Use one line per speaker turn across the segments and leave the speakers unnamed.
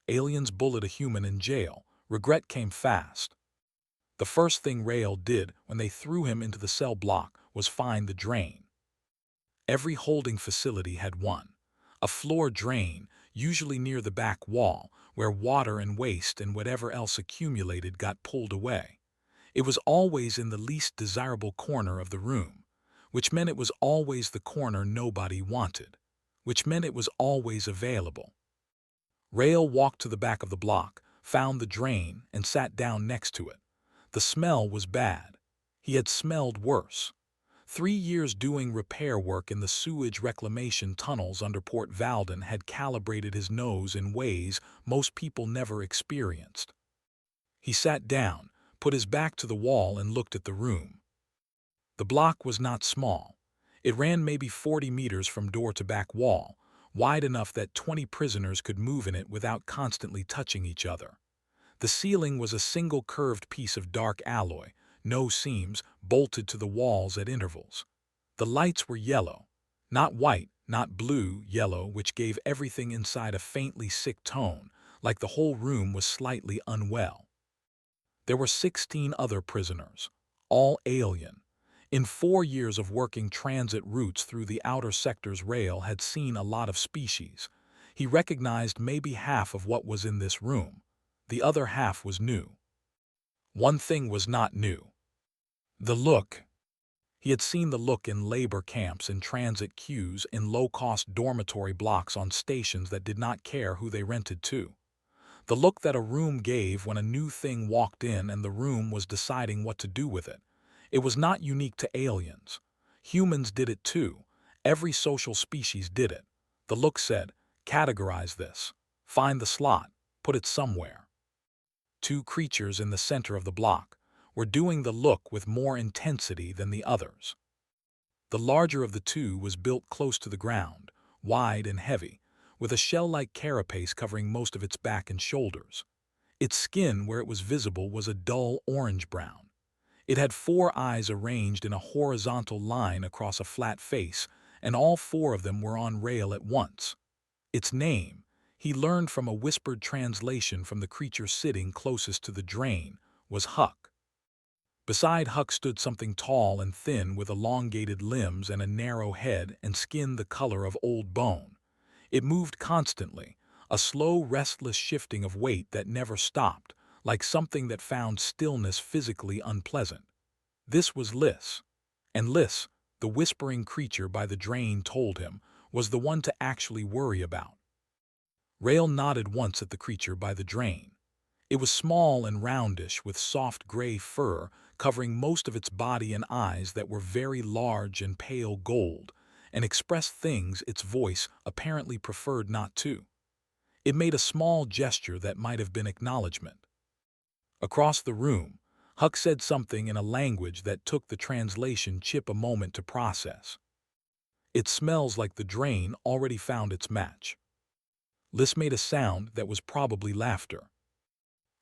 Aliens bullied a human in jail. Regret came fast. The first thing Rael did when they threw him into the cell block was find the drain. Every holding facility had one. A floor drain, usually near the back wall, where water and waste and whatever else accumulated got pulled away. It was always in the least desirable corner of the room, which meant it was always the corner nobody wanted, which meant it was always available. Rael walked to the back of the block, found the drain, and sat down next to it. The smell was bad. He had smelled worse. 3 years doing repair work in the sewage reclamation tunnels under Port Valden had calibrated his nose in ways most people never experienced. He sat down, put his back to the wall, and looked at the room. The block was not small. It ran maybe 40 meters from door to back wall, wide enough that 20 prisoners could move in it without constantly touching each other. The ceiling was a single curved piece of dark alloy, no seams, bolted to the walls at intervals. The lights were yellow, not white, not blue, yellow, which gave everything inside a faintly sick tone, like the whole room was slightly unwell. There were 16 other prisoners, all alien. In 4 years of working transit routes through the outer sectors, Rael had seen a lot of species. He recognized maybe half of what was in this room. The other half was new. One thing was not new. The look. He had seen the look in labor camps, in transit queues, in low-cost dormitory blocks, on stations that did not care who they rented to. The look that a room gave when a new thing walked in and the room was deciding what to do with it. It was not unique to aliens. Humans did it too. Every social species did it. The look said, categorize this. Find the slot. Put it somewhere. 2 creatures in the center of the block were doing the look with more intensity than the others. The larger of the 2 was built close to the ground, wide and heavy, with a shell-like carapace covering most of its back and shoulders. Its skin, where it was visible, was a dull orange-brown. It had 4 eyes arranged in a horizontal line across a flat face, and all 4 of them were on Rael at once. Its name, he learned from a whispered translation from the creature sitting closest to the drain, was Huck. Beside Huck stood something tall and thin with elongated limbs and a narrow head and skin the color of old bone. It moved constantly, a slow, restless shifting of weight that never stopped, like something that found stillness physically unpleasant. This was Lys. And Lys, the whispering creature by the drain told him, was the one to actually worry about. Rael nodded once at the creature by the drain. It was small and roundish, with soft gray fur covering most of its body and eyes that were very large and pale gold, and expressed things its voice apparently preferred not to. It made a small gesture that might have been acknowledgement. Across the room, Huck said something in a language that took the translation chip a moment to process. It smells like the drain already found its match. Lys made a sound that was probably laughter.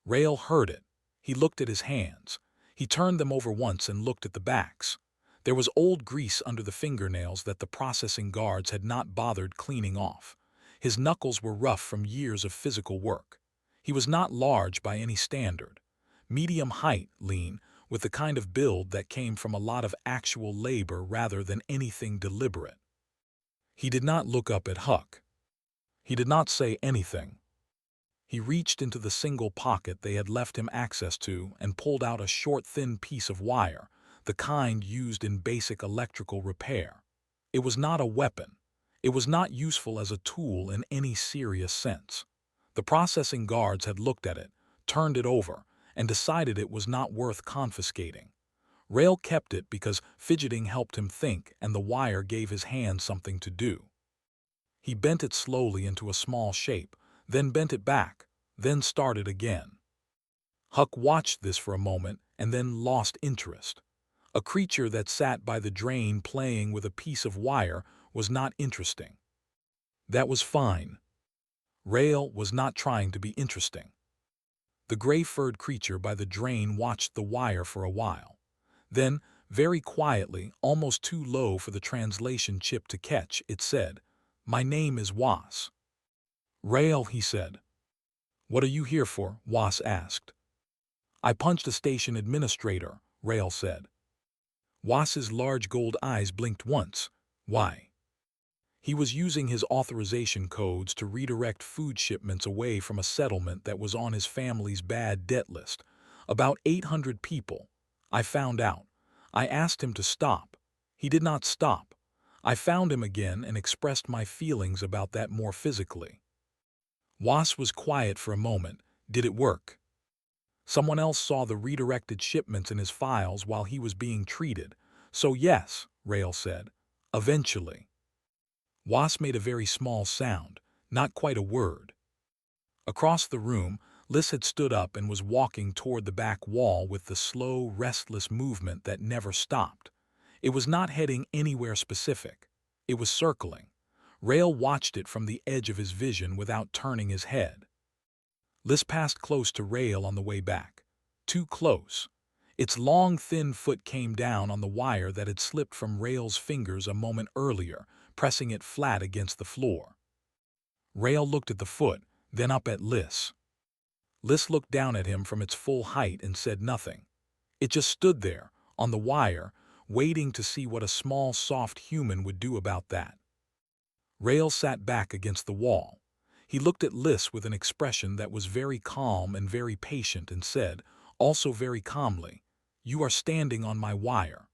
Rael heard it. He looked at his hands. He turned them over once and looked at the backs. There was old grease under the fingernails that the processing guards had not bothered cleaning off. His knuckles were rough from years of physical work. He was not large by any standard. Medium height, lean, with the kind of build that came from a lot of actual labor rather than anything deliberate. He did not look up at Huck. He did not say anything. He reached into the single pocket they had left him access to and pulled out a short, thin piece of wire, the kind used in basic electrical repair. It was not a weapon. It was not useful as a tool in any serious sense. The processing guards had looked at it, turned it over, and decided it was not worth confiscating. Rael kept it because fidgeting helped him think and the wire gave his hand something to do. He bent it slowly into a small shape, then bent it back, then started again. Huck watched this for a moment and then lost interest. A creature that sat by the drain playing with a piece of wire was not interesting. That was fine. Rael was not trying to be interesting. The gray-furred creature by the drain watched the wire for a while. Then, very quietly, almost too low for the translation chip to catch, it said, "My name is Was." "Rael," he said. "What are you here for?" Was asked. "I punched a station administrator," Rail said. Was's large gold eyes blinked once. "Why?" "He was using his authorization codes to redirect food shipments away from a settlement that was on his family's bad debt list. About 800 people. I found out. I asked him to stop. He did not stop. I found him again and expressed my feelings about that more physically." Was was quiet for a moment. "Did it work?" "Someone else saw the redirected shipments in his files while he was being treated. So yes," Rail said. "Eventually." Was made a very small sound, not quite a word. Across the room, Liz had stood up and was walking toward the back wall with the slow, restless movement that never stopped. It was not heading anywhere specific. It was circling. Rail watched it from the edge of his vision without turning his head. Liz passed close to Rail on the way back. Too close. Its long, thin foot came down on the wire that had slipped from Rail's fingers a moment earlier, pressing it flat against the floor. Rail looked at the foot, then up at Liz. Liz looked down at him from its full height and said nothing. It just stood there, on the wire, waiting to see what a small, soft human would do about that. Rail sat back against the wall. He looked at Liz with an expression that was very calm and very patient and said, also very calmly, "You are standing on my wire."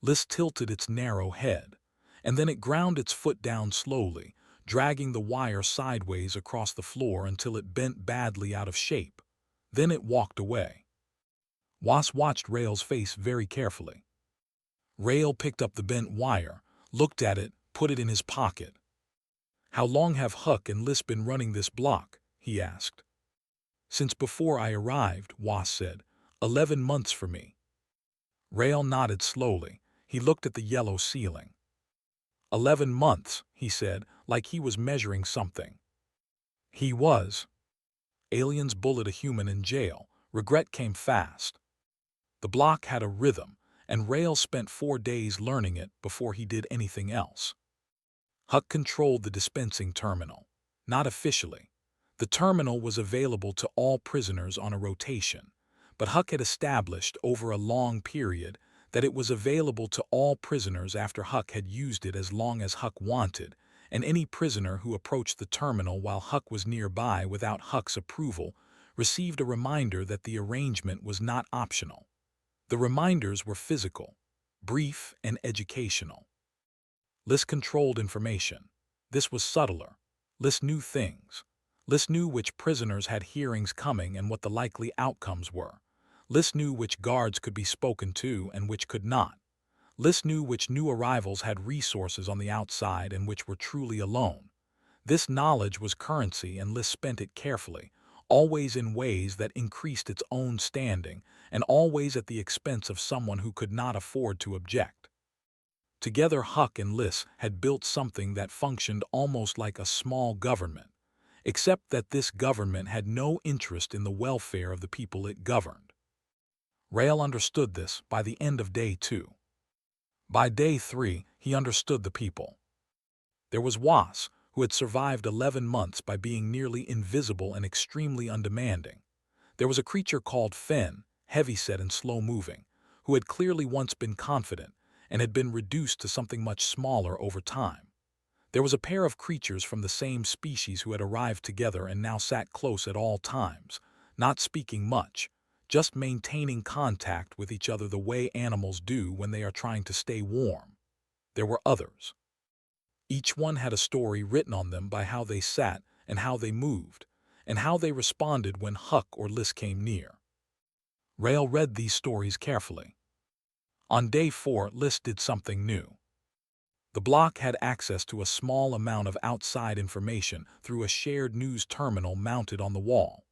Liz tilted its narrow head, and then it ground its foot down slowly, dragging the wire sideways across the floor until it bent badly out of shape. Then it walked away. Was watched Rail's face very carefully. Rail picked up the bent wire, looked at it, put it in his pocket. "How long have Huck and Liz been running this block?" he asked. "Since before I arrived," Was said. 11 months for me." Rail nodded slowly. He looked at the yellow ceiling. 11 months, he said, like he was measuring something. He was. Aliens bullied a human in jail. Regret came fast. The block had a rhythm, and Rail spent 4 days learning it before he did anything else. Huck controlled the dispensing terminal. Not officially. The terminal was available to all prisoners on a rotation, but Huck had established over a long period that it was available to all prisoners after Huck had used it as long as Huck wanted, and any prisoner who approached the terminal while Huck was nearby without Huck's approval received a reminder that the arrangement was not optional. The reminders were physical, brief, and educational. Liz controlled information. This was subtler. Liz knew things. Liz knew which prisoners had hearings coming and what the likely outcomes were. Liz knew which guards could be spoken to and which could not. Liz knew which new arrivals had resources on the outside and which were truly alone. This knowledge was currency, and Liz spent it carefully, always in ways that increased its own standing, and always at the expense of someone who could not afford to object. Together, Huck and Liz had built something that functioned almost like a small government, except that this government had no interest in the welfare of the people it governed. Rail understood this by the end of day 2. By day 3, he understood the people. There was Was, who had survived 11 months by being nearly invisible and extremely undemanding. There was a creature called Fen, heavyset and slow-moving, who had clearly once been confident and had been reduced to something much smaller over time. There was a pair of creatures from the same species who had arrived together and now sat close at all times, not speaking much, just maintaining contact with each other the way animals do when they are trying to stay warm. There were others. Each one had a story written on them by how they sat and how they moved, and how they responded when Huck or Liz came near. Rail read these stories carefully. On day 4, Liz did something new. The block had access to a small amount of outside information through a shared news terminal mounted on the wall.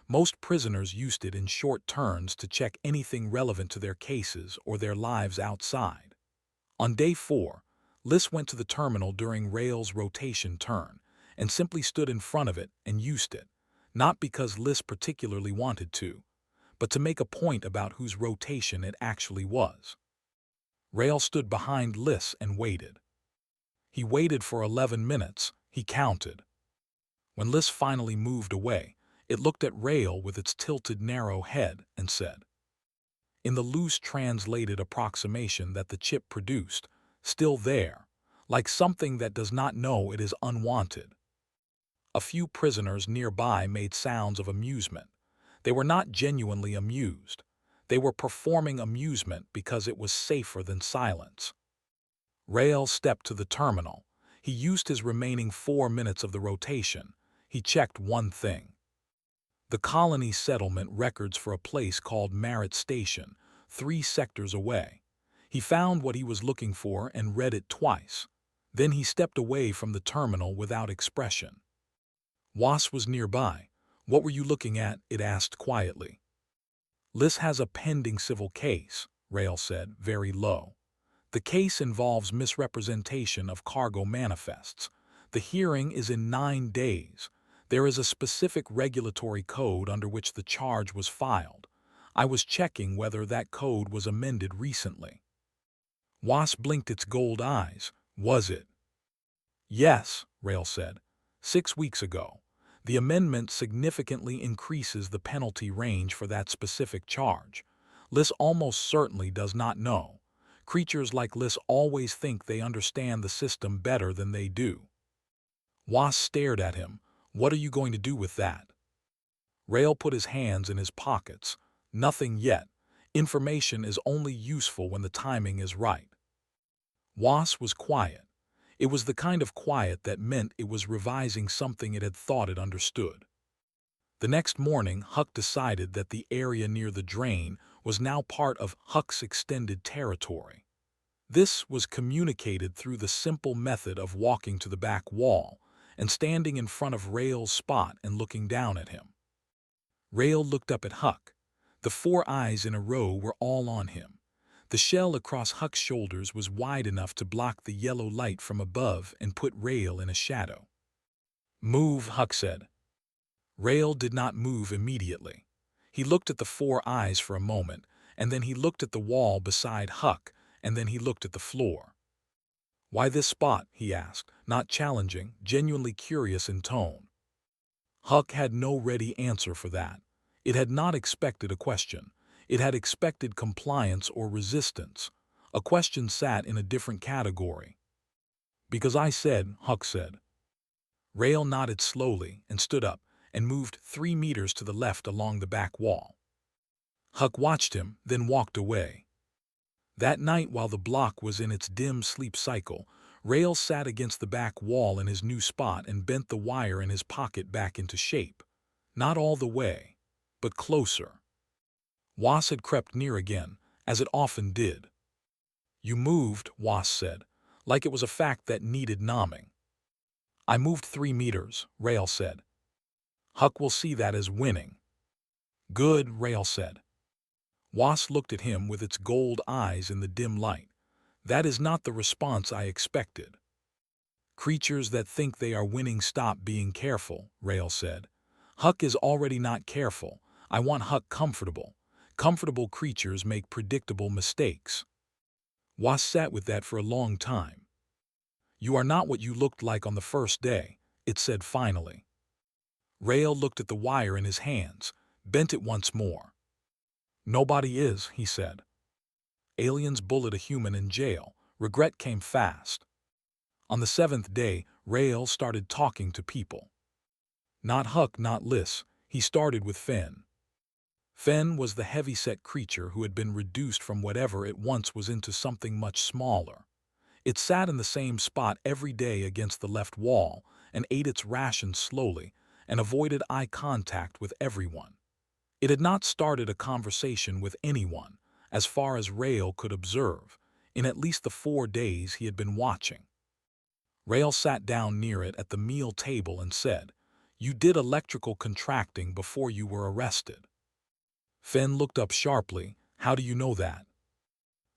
Most prisoners used it in short turns to check anything relevant to their cases or their lives outside. On day 4, Liz went to the terminal during Rail's rotation turn and simply stood in front of it and used it, not because Liz particularly wanted to, but to make a point about whose rotation it actually was. Rail stood behind Liz and waited. He waited for 11 minutes, he counted. When Liz finally moved away, It looked at Rail with its tilted narrow head and said, in the loose translated approximation that the chip produced, still there, like something that does not know it is unwanted. A few prisoners nearby made sounds of amusement. They were not genuinely amused. They were performing amusement because it was safer than silence. Rail stepped to the terminal. He used his remaining 4 minutes of the rotation. He checked one thing. The colony settlement records for a place called Merritt Station, 3 sectors away. He found what he was looking for and read it twice. Then he stepped away from the terminal without expression. Was was nearby. What were you looking at? It asked quietly. Liz has a pending civil case, Rail said, very low. The case involves misrepresentation of cargo manifests. The hearing is in 9 days. There is a specific regulatory code under which the charge was filed. I was checking whether that code was amended recently. Was blinked its gold eyes. Was it? Yes, Rail said. 6 weeks ago. The amendment significantly increases the penalty range for that specific charge. Liz almost certainly does not know. Creatures like Liz always think they understand the system better than they do. Was stared at him. What are you going to do with that? Rail put his hands in his pockets. Nothing yet. Information is only useful when the timing is right. Was was quiet. It was the kind of quiet that meant it was revising something it had thought it understood. The next morning, Huck decided that the area near the drain was now part of Huck's extended territory. This was communicated through the simple method of walking to the back wall and standing in front of Rail's spot and looking down at him. Rail looked up at Huck. The 4 eyes in a row were all on him. The shell across Huck's shoulders was wide enough to block the yellow light from above and put Rail in a shadow. Move, Huck said. Rail did not move immediately. He looked at the 4 eyes for a moment, and then he looked at the wall beside Huck, and then he looked at the floor. Why this spot? He asked, not challenging, genuinely curious in tone. Huck had no ready answer for that. It had not expected a question. It had expected compliance or resistance. A question sat in a different category. Because I said, Huck said. Rail nodded slowly and stood up and moved 3 meters to the left along the back wall. Huck watched him, then walked away. That night, while the block was in its dim sleep cycle, Rail sat against the back wall in his new spot and bent the wire in his pocket back into shape. Not all the way, but closer. Was had crept near again, as it often did. You moved, Was said, like it was a fact that needed nomming. I moved 3 meters, Rail said. Huck will see that as winning. Good, Rail said. Was looked at him with its gold eyes in the dim light. That is not the response I expected. Creatures that think they are winning stop being careful, Rail said. Huck is already not careful. I want Huck comfortable. Comfortable creatures make predictable mistakes. Was sat with that for a long time. You are not what you looked like on the first day, it said finally. Rail looked at the wire in his hands, bent it once more. Nobody is, he said. Aliens bullet a human in jail. Regret came fast. On the 7th day, Rail started talking to people. Not Huck, not Liz. He started with Fen. Fen was the heavy-set creature who had been reduced from whatever it once was into something much smaller. It sat in the same spot every day against the left wall and ate its rations slowly and avoided eye contact with everyone. It had not started a conversation with anyone, as far as Rail could observe, in at least the 4 days he had been watching. Rail sat down near it at the meal table and said, "You did electrical contracting before you were arrested." Fen looked up sharply. How do you know that?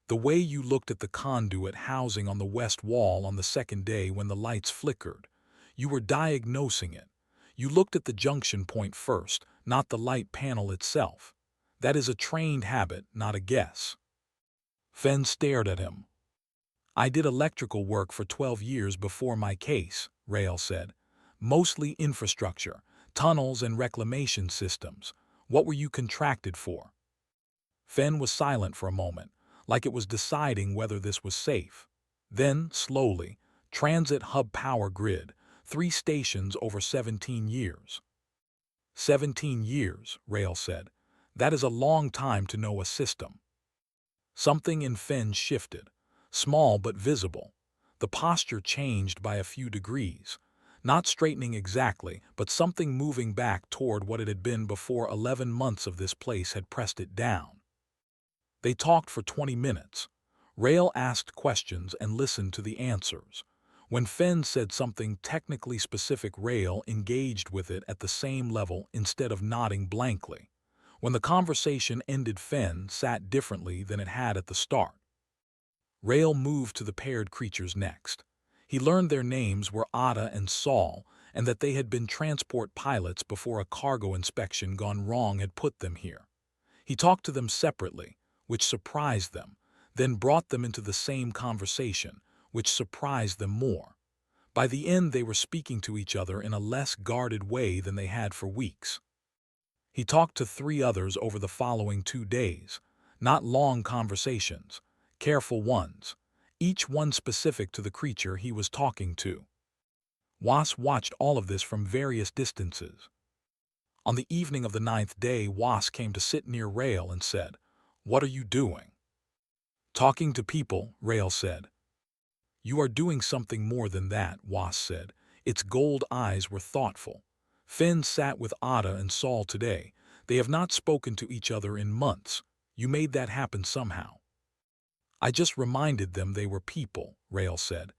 The way you looked at the conduit housing on the west wall on the 2nd day when the lights flickered. You were diagnosing it. You looked at the junction point first, not the light panel itself. That is a trained habit, not a guess. Fen stared at him. I did electrical work for 12 years before my case, Rail said. Mostly infrastructure, Tunnels and reclamation systems. What were you contracted for? Fenn was silent for a moment, like it was deciding whether this was safe. Then, slowly, transit hub power grid, 3 stations over 17 years. 17 years, Rail said. That is a long time to know a system. Something in Fenn shifted, small but visible. The posture changed by a few degrees, not straightening exactly, but something moving back toward what it had been before 11 months of this place had pressed it down. They talked for 20 minutes. Rail asked questions and listened to the answers. When Fenn said something technically specific, Rail engaged with it at the same level instead of nodding blankly. When the conversation ended, Fenn sat differently than it had at the start. Rail moved to the paired creatures next. He learned their names were Ada and Saul, and that they had been transport pilots before a cargo inspection gone wrong had put them here. He talked to them separately, which surprised them, then brought them into the same conversation, which surprised them more. By the end, they were speaking to each other in a less guarded way than they had for weeks. He talked to 3 others over the following 2 days, not long conversations, careful ones, each one specific to the creature he was talking to. Was watched all of this from various distances. On the evening of the 9th day, Was came to sit near Rail and said, "What are you doing?" "Talking to people," Rail said. "You are doing something more than that," Was said. Its gold eyes were thoughtful. "Fenn sat with Ada and Saul today. They have not spoken to each other in months. You made that happen somehow." "I just reminded them they were people," Rail said.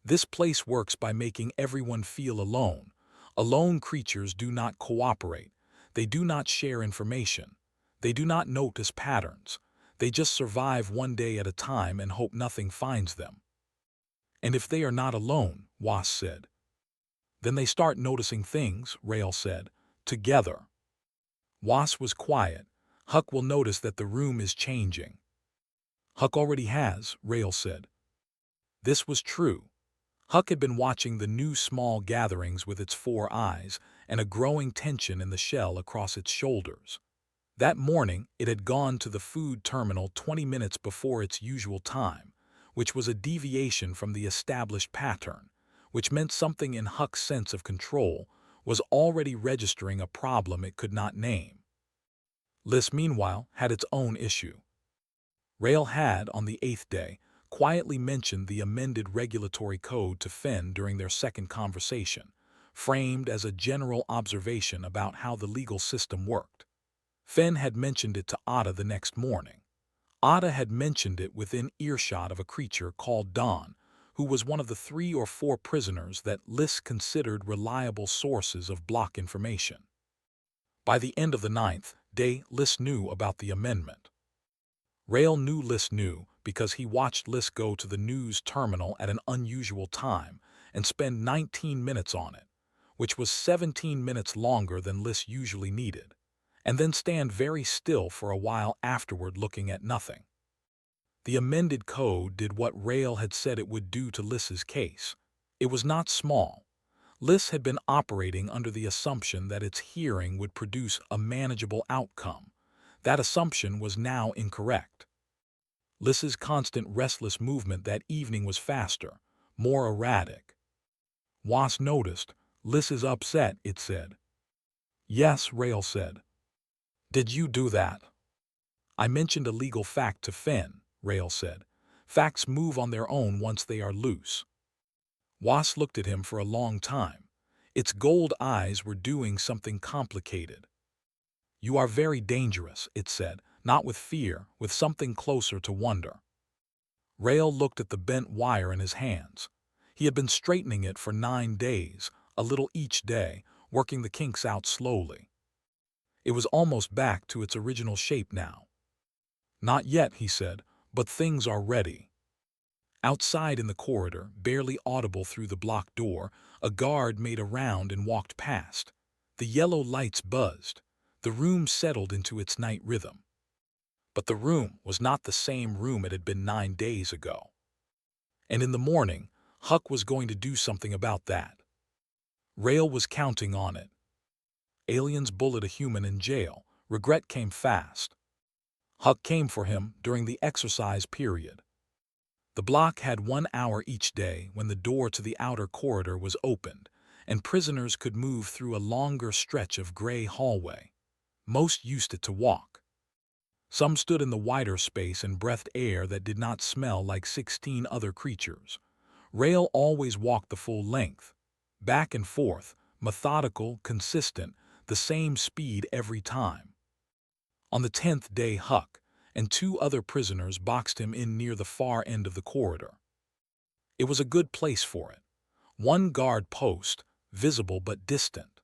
"This place works by making everyone feel alone. Alone creatures do not cooperate. They do not share information. They do not notice patterns. They just survive one day at a time and hope nothing finds them." "And if they are not alone," Was said. "Then they start noticing things," Rail said. "Together." Was was quiet. "Huck will notice that the room is changing." "Huck already has," Rail said. This was true. Huck had been watching the new small gatherings with its 4 eyes and a growing tension in the shell across its shoulders. That morning, it had gone to the food terminal 20 minutes before its usual time, which was a deviation from the established pattern, which meant something in Huck's sense of control was already registering a problem it could not name. Lys, meanwhile, had its own issue. Rail had, on the 8th day, quietly mentioned the amended regulatory code to Fenn during their second conversation, framed as a general observation about how the legal system worked. Fenn had mentioned it to Ada the next morning. Ada had mentioned it within earshot of a creature called Dawn, who was one of the 3 or 4 prisoners that Lys considered reliable sources of block information. By the end of the 9th day, Lys knew about the amendment. Rail knew Lys knew because he watched Lys go to the news terminal at an unusual time and spend 19 minutes on it, which was 17 minutes longer than Lys usually needed, and then stand very still for a while afterward looking at nothing. The amended code did what Rail had said it would do to Lys's case. It was not small. Lys had been operating under the assumption that its hearing would produce a manageable outcome. That assumption was now incorrect. Lys's constant restless movement that evening was faster, more erratic. Was noticed. "Lys is upset," it said. "Yes," Rail said. "Did you do that?" "I mentioned a legal fact to Fenn," Rail said. "Facts move on their own once they are loose." Was looked at him for a long time. Its gold eyes were doing something complicated. "You are very dangerous," it said, not with fear, with something closer to wonder. Rail looked at the bent wire in his hands. He had been straightening it for 9 days, a little each day, working the kinks out slowly. It was almost back to its original shape now. "Not yet," he said, "but things are ready." Outside in the corridor, barely audible through the blocked door, a guard made a round and walked past. The yellow lights buzzed. The room settled into its night rhythm. But the room was not the same room it had been 9 days ago. And in the morning, Huck was going to do something about that. Rail was counting on it. aliens bullied a human in jail. Regret came fast. Huck came for him during the exercise period. The block had 1 hour each day when the door to the outer corridor was opened, and prisoners could move through a longer stretch of gray hallway. Most used it to walk. Some stood in the wider space and breathed air that did not smell like 16 other creatures. Rail always walked the full length, back and forth, methodical, consistent, the same speed every time. On the 10th day, Huck and 2 other prisoners boxed him in near the far end of the corridor. It was a good place for it. One guard post, visible but distant.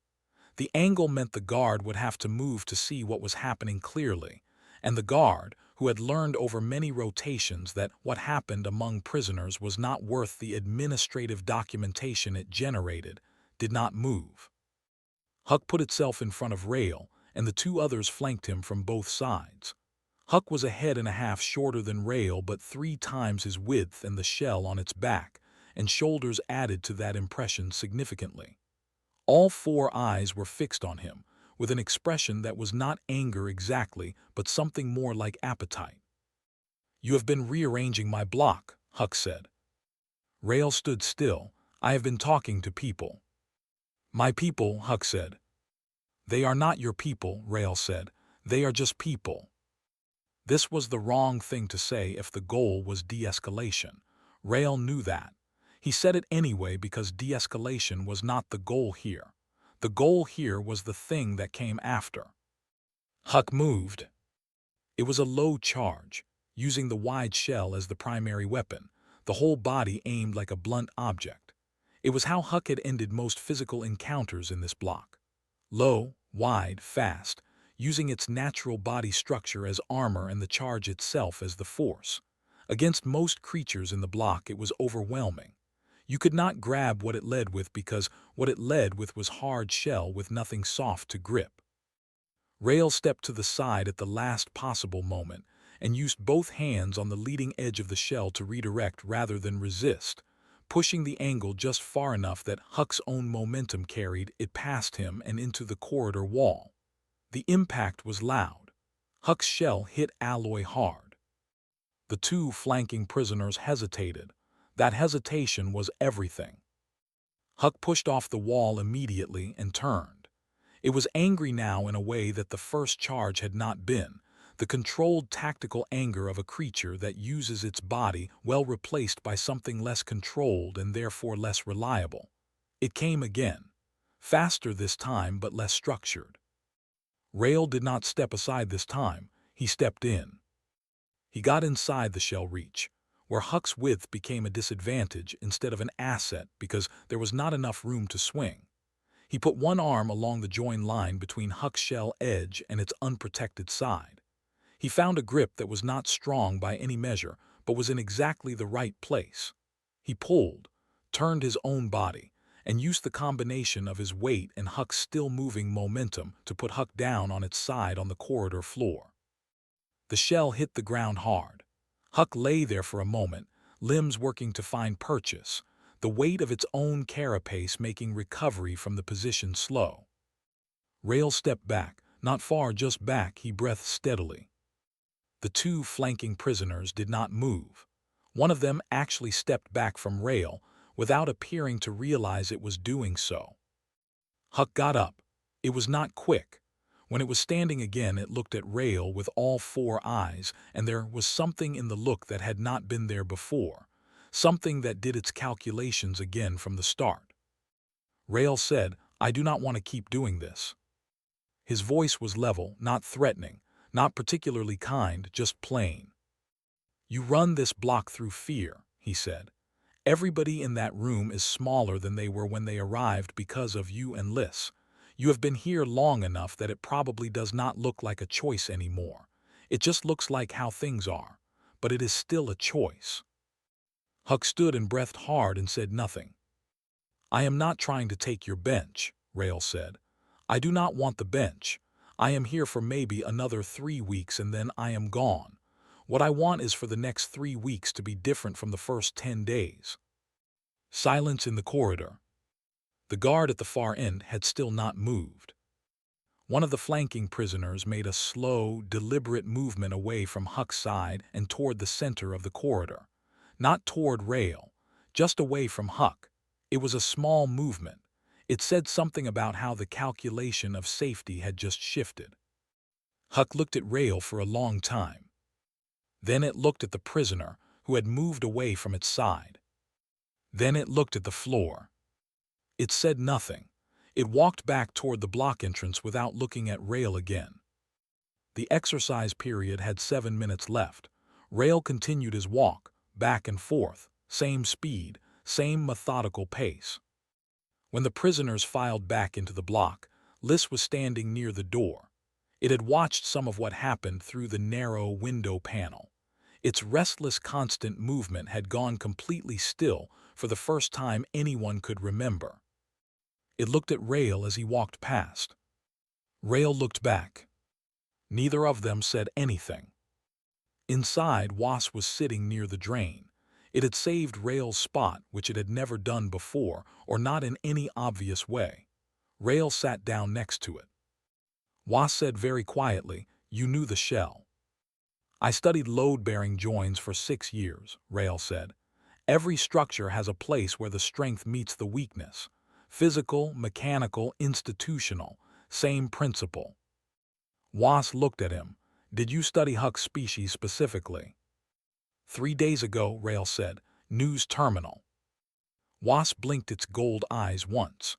The angle meant the guard would have to move to see what was happening clearly, and the guard, who had learned over many rotations that what happened among prisoners was not worth the administrative documentation it generated, did not move. Huck put itself in front of Rail, and the 2 others flanked him from both sides. Huck was a head and a half shorter than Rail, but 3 times his width, and the shell on its back and shoulders added to that impression significantly. All 4 eyes were fixed on him, with an expression that was not anger exactly, but something more like appetite. "You have been rearranging my block," Huck said. Rail stood still. "I have been talking to people." "My people," Huck said. "They are not your people," Rail said. "They are just people." This was the wrong thing to say if the goal was de-escalation. Rail knew that. He said it anyway because de-escalation was not the goal here. The goal here was the thing that came after. Huck moved. It was a low charge, using the wide shell as the primary weapon, the whole body aimed like a blunt object. It was how Huck had ended most physical encounters in this block. Low, wide, fast, using its natural body structure as armor and the charge itself as the force. Against most creatures in the block it was overwhelming. You could not grab what it led with because what it led with was hard shell with nothing soft to grip. Rail stepped to the side at the last possible moment and used both hands on the leading edge of the shell to redirect rather than resist, pushing the angle just far enough that Huck's own momentum carried it past him and into the corridor wall. The impact was loud. Huck's shell hit alloy hard. The 2 flanking prisoners hesitated. That hesitation was everything. Huck pushed off the wall immediately and turned. It was angry now in a way that the first charge had not been, the controlled tactical anger of a creature that uses its body well replaced by something less controlled and therefore less reliable. It came again, faster this time but less structured. Rail did not step aside this time, he stepped in. He got inside the shell reach, where Huck's width became a disadvantage instead of an asset because there was not enough room to swing. He put one arm along the join line between Huck's shell edge and its unprotected side. He found a grip that was not strong by any measure, but was in exactly the right place. He pulled, turned his own body, and used the combination of his weight and Huck's still moving momentum to put Huck down on its side on the corridor floor. The shell hit the ground hard. Huck lay there for a moment, limbs working to find purchase, the weight of its own carapace making recovery from the position slow. Rail stepped back, not far, just back. He breathed steadily. The 2 flanking prisoners did not move. One of them actually stepped back from Rail without appearing to realize it was doing so. Huck got up. It was not quick. When it was standing again, it looked at Rail with all 4 eyes, and there was something in the look that had not been there before, something that did its calculations again from the start. Rail said, "I do not want to keep doing this." His voice was level, not threatening, not particularly kind, just plain. "You run this block through fear," he said. "Everybody in that room is smaller than they were when they arrived because of you and Liz. You have been here long enough that it probably does not look like a choice anymore. It just looks like how things are, but it is still a choice." Huck stood and breathed hard and said nothing. "I am not trying to take your bench," Rail said. "I do not want the bench. I am here for maybe another 3 weeks and then I am gone. What I want is for the next 3 weeks to be different from the first 10 days. Silence in the corridor. The guard at the far end had still not moved. One of the flanking prisoners made a slow, deliberate movement away from Huck's side and toward the center of the corridor. Not toward Rail, just away from Huck. It was a small movement. It said something about how the calculation of safety had just shifted. Huck looked at Rail for a long time. Then it looked at the prisoner, who had moved away from its side. Then it looked at the floor. It said nothing. It walked back toward the block entrance without looking at Rail again. The exercise period had 7 minutes left. Rail continued his walk, back and forth, same speed, same methodical pace. When the prisoners filed back into the block, Liz was standing near the door. It had watched some of what happened through the narrow window panel. Its restless, constant movement had gone completely still for the first time anyone could remember. It looked at Rail as he walked past. Rail looked back. Neither of them said anything. Inside, Was was sitting near the drain. It had saved Rail's spot, which it had never done before, or not in any obvious way. Rail sat down next to it. Was said very quietly, "You knew the shell." "I studied load-bearing joins for 6 years," Rail said. "Every structure has a place where the strength meets the weakness. Physical, mechanical, institutional, same principle." Was looked at him. "Did you study Huck's species specifically?" "3 days ago," Rail said. "News terminal." Was blinked its gold eyes once.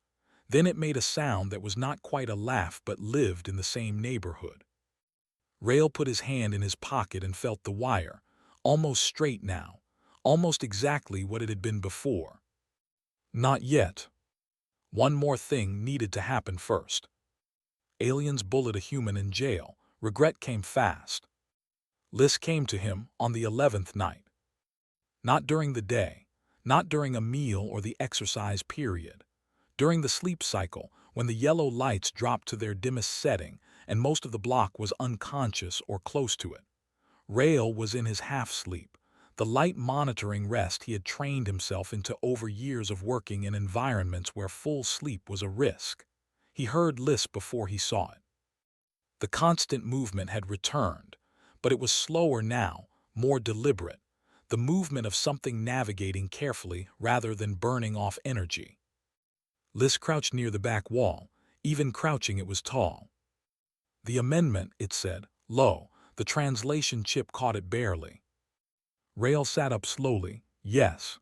Then it made a sound that was not quite a laugh but lived in the same neighborhood. Rail put his hand in his pocket and felt the wire, almost straight now, almost exactly what it had been before. Not yet. One more thing needed to happen first. Aliens bullied a human in jail. Regret came fast. Liz came to him on the 11th night. Not during the day, not during a meal or the exercise period. During the sleep cycle, when the yellow lights dropped to their dimmest setting and most of the block was unconscious or close to it. Rail was in his half-sleep, the light monitoring rest he had trained himself into over years of working in environments where full sleep was a risk. He heard Liz before he saw it. The constant movement had returned, but it was slower now, more deliberate, the movement of something navigating carefully rather than burning off energy. Liz crouched near the back wall. Even crouching, it was tall. "The amendment," it said, low. The translation chip caught it barely. Rail sat up slowly. "Yes."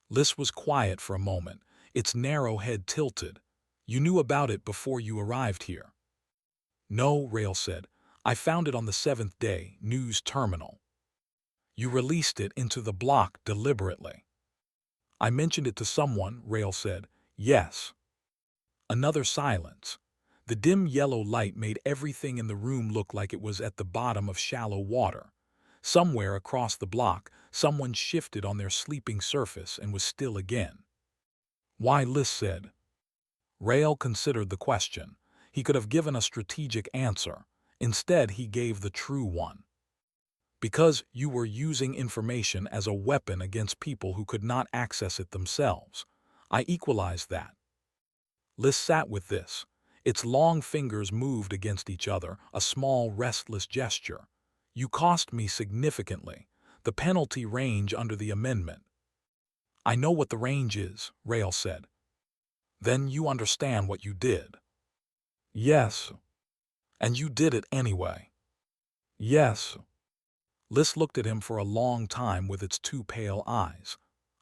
Liz was quiet for a moment, its narrow head tilted. "You knew about it before you arrived here." "No," Rail said. "I found it on the 7th day, news terminal." "You released it into the block deliberately." "I mentioned it to someone," Rail said. "Yes." Another silence. The dim yellow light made everything in the room look like it was at the bottom of shallow water. Somewhere across the block, someone shifted on their sleeping surface and was still again. "Why?" Liz said. Rail considered the question. He could have given a strategic answer. Instead, he gave the true one. "Because you were using information as a weapon against people who could not access it themselves. I equalized that." Liz sat with this. Its long fingers moved against each other, a small, restless gesture. "You cost me significantly. The penalty range under the amendment." "I know what the range is," Rail said. "Then you understand what you did." "Yes." "And you did it anyway." "Yes." Liz looked at him for a long time with its two pale eyes.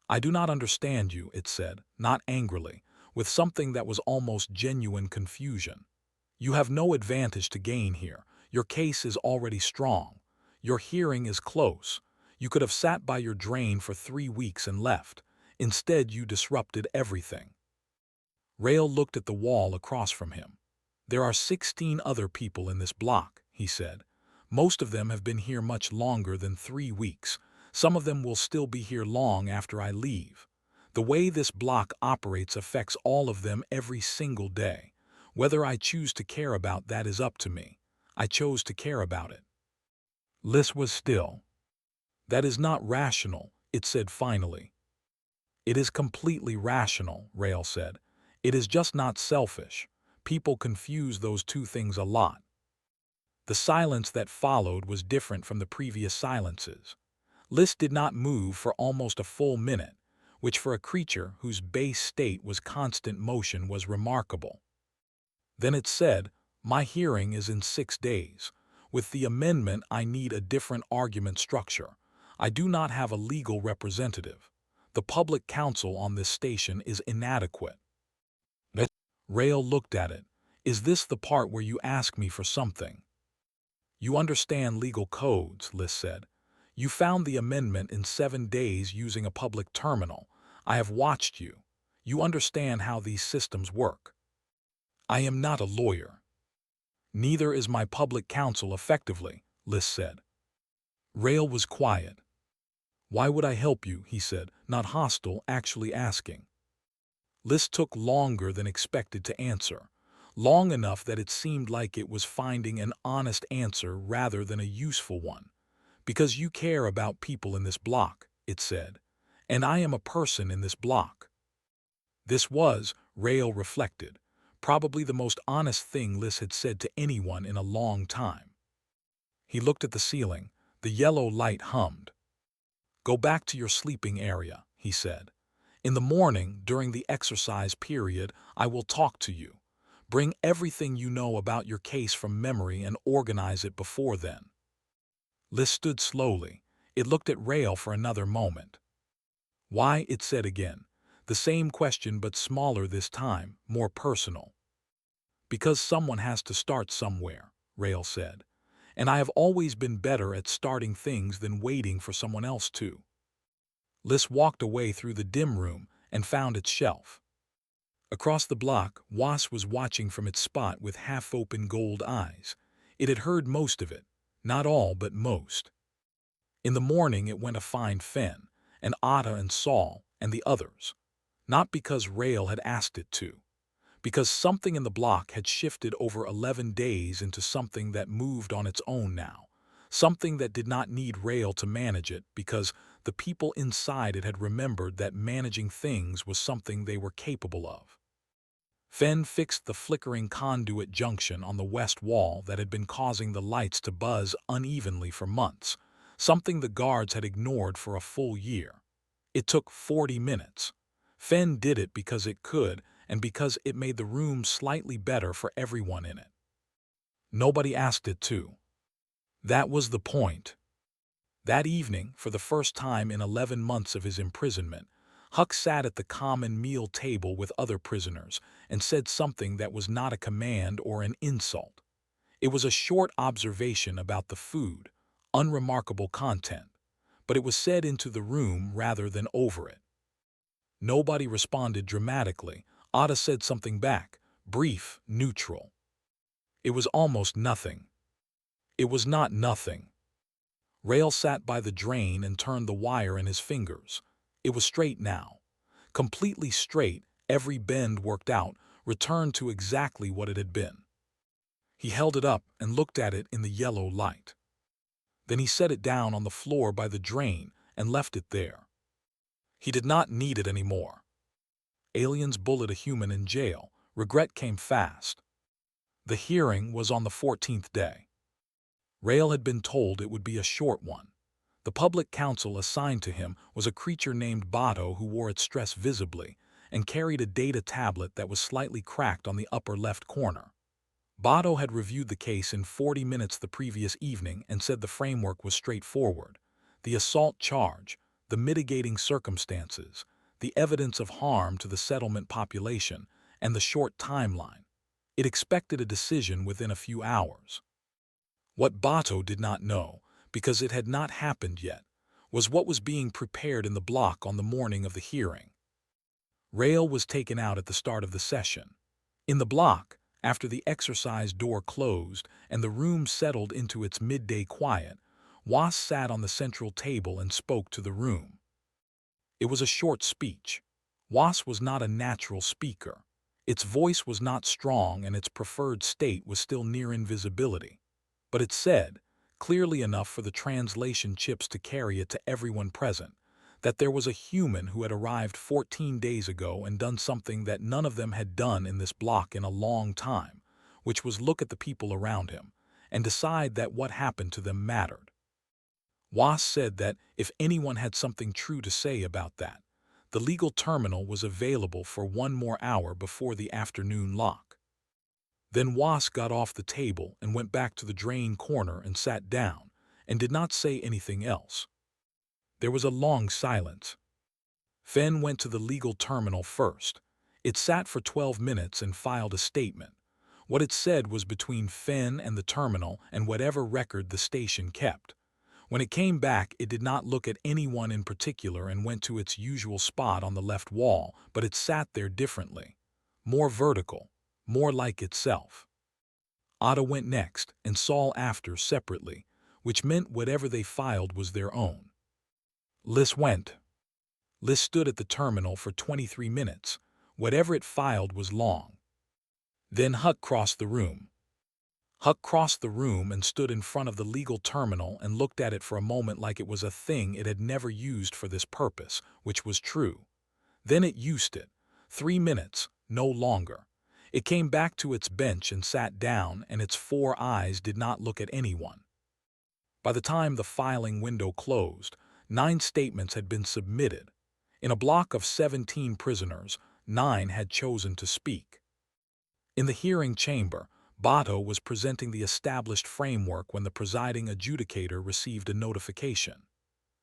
"I do not understand you," it said, not angrily, with something that was almost genuine confusion. "You have no advantage to gain here. Your case is already strong. Your hearing is close. You could have sat by your drain for 3 weeks and left. Instead, you disrupted everything." Rail looked at the wall across from him. "There are 16 other people in this block," he said. "Most of them have been here much longer than 3 weeks. Some of them will still be here long after I leave. The way this block operates affects all of them every single day. Whether I choose to care about that is up to me. I chose to care about it." Liz was still. "That is not rational," it said finally. "It is completely rational," Rail said. "It is just not selfish. People confuse those two things a lot. The silence that followed was different from the previous silences. Lys did not move for almost a full minute, which for a creature whose base state was constant motion was remarkable. Then it said, "My hearing is in 6 days. With the amendment, I need a different argument structure. I do not have a legal representative. The public counsel on this station is inadequate." Rail looked at it. "Is this the part where you ask me for something?" "You understand legal codes," Lys said. "You found the amendment in 7 days using a public terminal. I have watched you. You understand how these systems work." "I am not a lawyer." "Neither is my public counsel effectively," Lys said. Rail was quiet. "Why would I help you?" he said, not hostile, actually asking. Lys took longer than expected to answer, long enough that it seemed like it was finding an honest answer rather than a useful one. "Because you care about people in this block," it said, "and I am a person in this block." This was, Rail reflected, probably the most honest thing Lys had said to anyone in a long time. He looked at the ceiling. The yellow light hummed. "Go back to your sleeping area," he said. "In the morning, during the exercise period, I will talk to you. Bring everything you know about your case from memory and organize it before then." Lys stood slowly. It looked at Rail for another moment. "Why?" it said again. The same question but smaller this time, more personal. "Because someone has to start somewhere," Rail said. "And I have always been better at starting things than waiting for someone else to." Lys walked away through the dim room and found its shelf. Across the block, Was was watching from its spot with half-open gold eyes. It had heard most of it. Not all, but most. In the morning it went to find Fen, and Atta and Saul, and the others. Not because Rail had asked it to. Because something in the block had shifted over 11 days into something that moved on its own now. Something that did not need Rail to manage it because the people inside it had remembered that managing things was something they were capable of. Fen fixed the flickering conduit junction on the west wall that had been causing the lights to buzz unevenly for months, something the guards had ignored for a full year. It took 40 minutes. Fen did it because it could, and because it made the room slightly better for everyone in it. Nobody asked it to. That was the point. That evening, for the first time in 11 months of his imprisonment, Huck sat at the common meal table with other prisoners and said something that was not a command or an insult. It was a short observation about the food, unremarkable content, but it was said into the room rather than over it. Nobody responded dramatically. Atta said something back, brief, neutral. It was almost nothing. It was not nothing. Rail sat by the drain and turned the wire in his fingers. It was straight now. Completely straight, every bend worked out, returned to exactly what it had been. He held it up and looked at it in the yellow light. Then he set it down on the floor by the drain and left it there. He did not need it anymore. Aliens bullied a human in jail. Regret came fast. The hearing was on the 14th day. Rail had been told it would be a short one. The public counsel assigned to him was a creature named Bato who wore its stress visibly and carried a data tablet that was slightly cracked on the upper left corner. Bato had reviewed the case in 40 minutes the previous evening and said the framework was straightforward. The assault charge, the mitigating circumstances, the evidence of harm to the settlement population, and the short timeline. It expected a decision within a few hours. What Bato did not know, because it had not happened yet, was what was being prepared in the block on the morning of the hearing. Rail was taken out at the start of the session. In the block, after the exercise door closed and the room settled into its midday quiet, Was sat on the central table and spoke to the room. It was a short speech. Was was not a natural speaker. Its voice was not strong and its preferred state was still near invisibility. But it said, clearly enough for the translation chips to carry it to everyone present, that there was a human who had arrived 14 days ago and done something that none of them had done in this block in a long time, which was look at the people around him and decide that what happened to them mattered. Was said that if anyone had something true to say about that, the legal terminal was available for 1 more hour before the afternoon lock. Then Was got off the table and went back to the drain corner and sat down, and did not say anything else. There was a long silence. Fen went to the legal terminal first. It sat for 12 minutes and filed a statement. What it said was between Fen and the terminal and whatever record the station kept. When it came back, it did not look at anyone in particular and went to its usual spot on the left wall, but it sat there differently. More vertical, more like itself. Ada went next, and Saul after separately, which meant whatever they filed was their own. Liz went. Liz stood at the terminal for 23 minutes. Whatever it filed was long. Then Huck crossed the room. Huck crossed the room and stood in front of the legal terminal and looked at it for a moment like it was a thing it had never used for this purpose, which was true. Then it used it. 3 minutes, no longer. It came back to its bench and sat down, and its 4 eyes did not look at anyone. By the time the filing window closed, 9 statements had been submitted. In a block of 17 prisoners, 9 had chosen to speak. In the hearing chamber, Bato was presenting the established framework when the presiding adjudicator received a notification.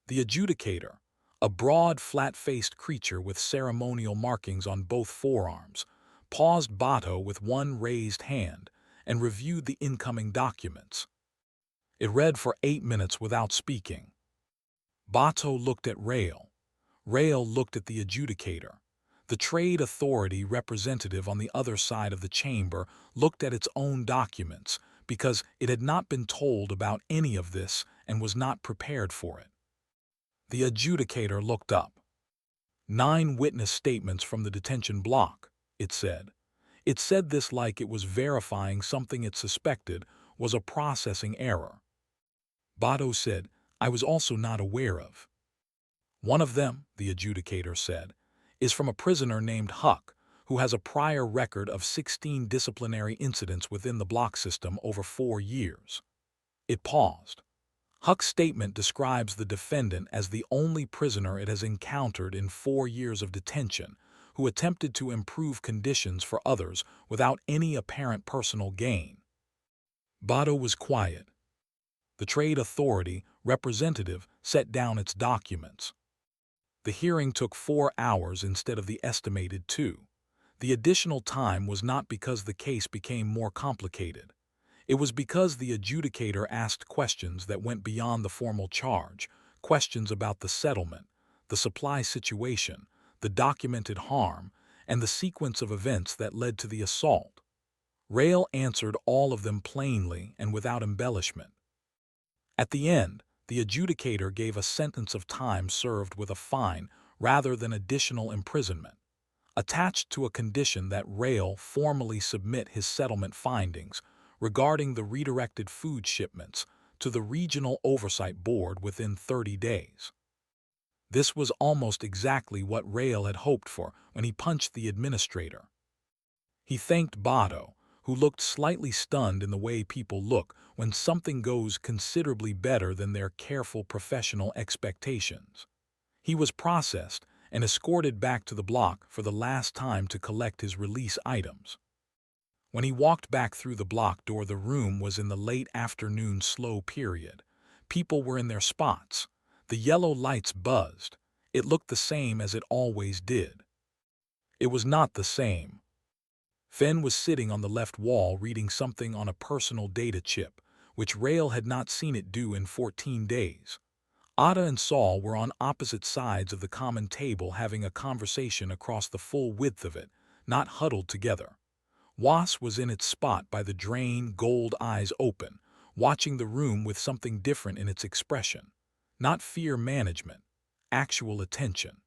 The adjudicator, a broad, flat-faced creature with ceremonial markings on both forearms, paused Bato with one raised hand and reviewed the incoming documents. It read for 8 minutes without speaking. Bato looked at Rail. Rail looked at the adjudicator. The trade authority representative on the other side of the chamber looked at its own documents because it had not been told about any of this and was not prepared for it. The adjudicator looked up. 9 witness statements from the detention block, it said. It said this like it was verifying something it suspected was a processing error. Bato said, I was also not aware of. One of them, the adjudicator said, is from a prisoner named Huck, who has a prior record of 16 disciplinary incidents within the block system over 4 years. It paused. Huck's statement describes the defendant as the only prisoner it has encountered in 4 years of detention who attempted to improve conditions for others without any apparent personal gain. Bato was quiet. The trade authority representative set down its documents. The hearing took 4 hours instead of the estimated 2. The additional time was not because the case became more complicated. It was because the adjudicator asked questions that went beyond the formal charge, questions about the settlement, the supply situation, the documented harm, and the sequence of events that led to the assault. Rail answered all of them plainly and without embellishment. At the end, the adjudicator gave a sentence of time served with a fine rather than additional imprisonment, attached to a condition that Rail formally submit his settlement findings regarding the redirected food shipments to the Regional Oversight Board within 30 days. This was almost exactly what Rail had hoped for when he punched the administrator. He thanked Bato, who looked slightly stunned in the way people look when something goes considerably better than their careful professional expectations. He was processed and escorted back to the block for the last time to collect his release items. When he walked back through the block door, the room was in the late afternoon slow period. People were in their spots. The yellow lights buzzed. It looked the same as it always did. It was not the same. Fen was sitting on the left wall reading something on a personal data chip, which Rail had not seen it do in 14 days. Ada and Saul were on opposite sides of the common table having a conversation across the full width of it, not huddled together. Was was in its spot by the drain, gold eyes open, watching the room with something different in its expression. Not fear management, actual attention.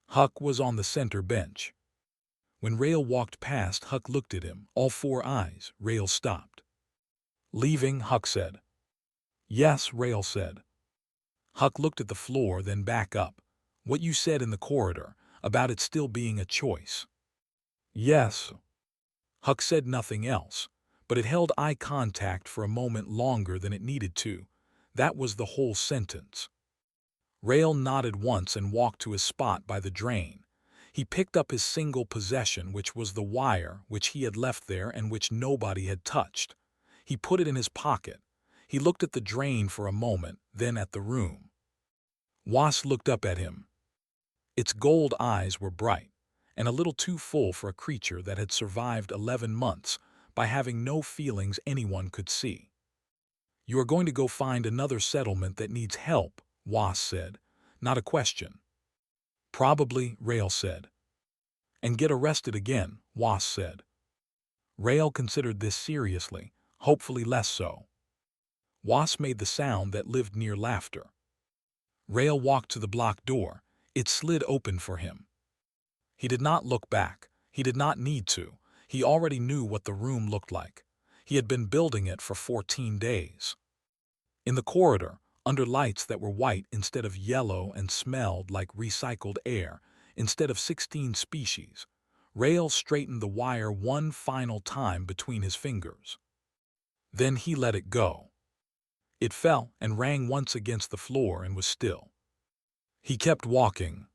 Huck was on the center bench. When Rail walked past, Huck looked at him, all 4 eyes. Rail stopped. Leaving, Huck said. Yes, Rail said. Huck looked at the floor, then back up. What you said in the corridor, about it still being a choice. Yes. Huck said nothing else, but it held eye contact for a moment longer than it needed to. That was the whole sentence. Rail nodded once and walked to his spot by the drain. He picked up his single possession, which was the wire which he had left there and which nobody had touched. He put it in his pocket. He looked at the drain for a moment, then at the room. Was looked up at him. Its gold eyes were bright, and a little too full for a creature that had survived 11 months by having no feelings anyone could see. "You are going to go find another settlement that needs help," Was said. "Not a question." "Probably," Rail said. "And get arrested again," Was said. Rail considered this seriously, hopefully less so. Was made the sound that lived near laughter. Rail walked to the block door. It slid open for him. He did not look back. He did not need to. He already knew what the room looked like. He had been building it for 14 days. In the corridor, under lights that were white instead of yellow and smelled like recycled air, instead of 16 species, Rail straightened the wire one final time between his fingers. Then he let it go. It fell and rang once against the floor and was still. He kept walking.